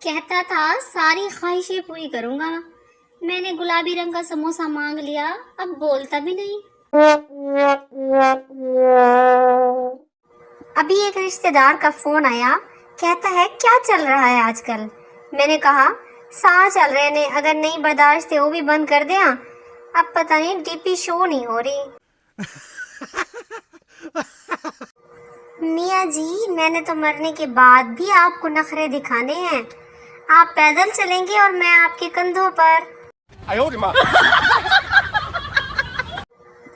कहता था सारी ख्वाहिशें पूरी करूंगा। मैंने गुलाबी रंग का समोसा मांग लिया, अब बोलता भी नहीं। अभी एक रिश्तेदार का फोन आया, कहता है क्या चल रहा है आजकल। मैंने कहा साह चल रहे ने, अगर नहीं बर्दाश्त है वो भी बंद कर दिया। अब पता नहीं डीपी शो नहीं हो रही। मियाँ जी, मैंने तो मरने के बाद भी आपको नखरे दिखाने हैं। आप पैदल चलेंगे और मैं आपके कंधों पर।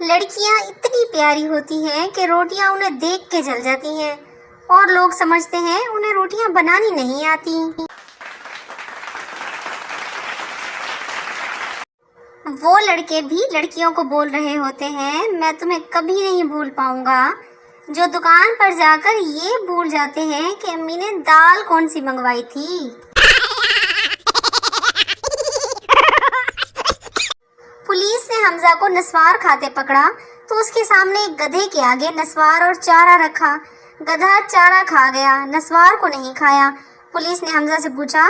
लड़कियां इतनी प्यारी होती हैं कि रोटियां उन्हें देख के जल जाती हैं और लोग समझते हैं उन्हें रोटियां बनानी नहीं आती। वो लड़के भी लड़कियों को बोल रहे होते हैं, मैं तुम्हें कभी नहीं भूल पाऊंगा, जो दुकान पर जाकर ये भूल जाते हैं कि अम्मी ने दाल कौन सी मंगवाई थी। पुलिस ने हमजा को नस्वार खाते पकड़ा तो उसके सामने एक गधे के आगे नस्वार और चारा रखा। गधा चारा खा गया, नस्वार को नहीं खाया। पुलिस ने हमजा से पूछा,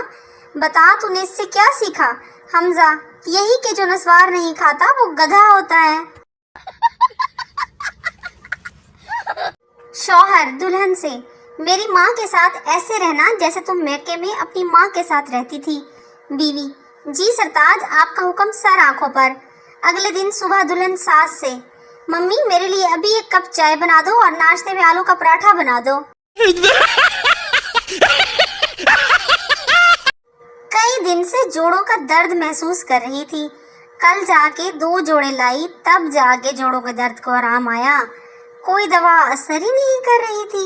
बता तूने इससे क्या सीखा। हमजा, यही कि जो नस्वार नहीं खाता वो गधा होता है। शौहर दुल्हन से, मेरी माँ के साथ ऐसे रहना जैसे तुम मैके में अपनी माँ के साथ रहती थी। बीवी, जी सरताज, आपका हुक्म सर आंखों पर। अगले दिन सुबह दुल्हन सास से, मम्मी मेरे लिए अभी एक कप चाय बना दो और नाश्ते में आलू का पराठा बना दो। कई दिन से जोड़ों का दर्द महसूस कर रही थी। कल जाके 2 जोड़े लाई, तब जाके जोड़ों के दर्द को आराम आया। कोई दवा असर ही नहीं कर रही थी।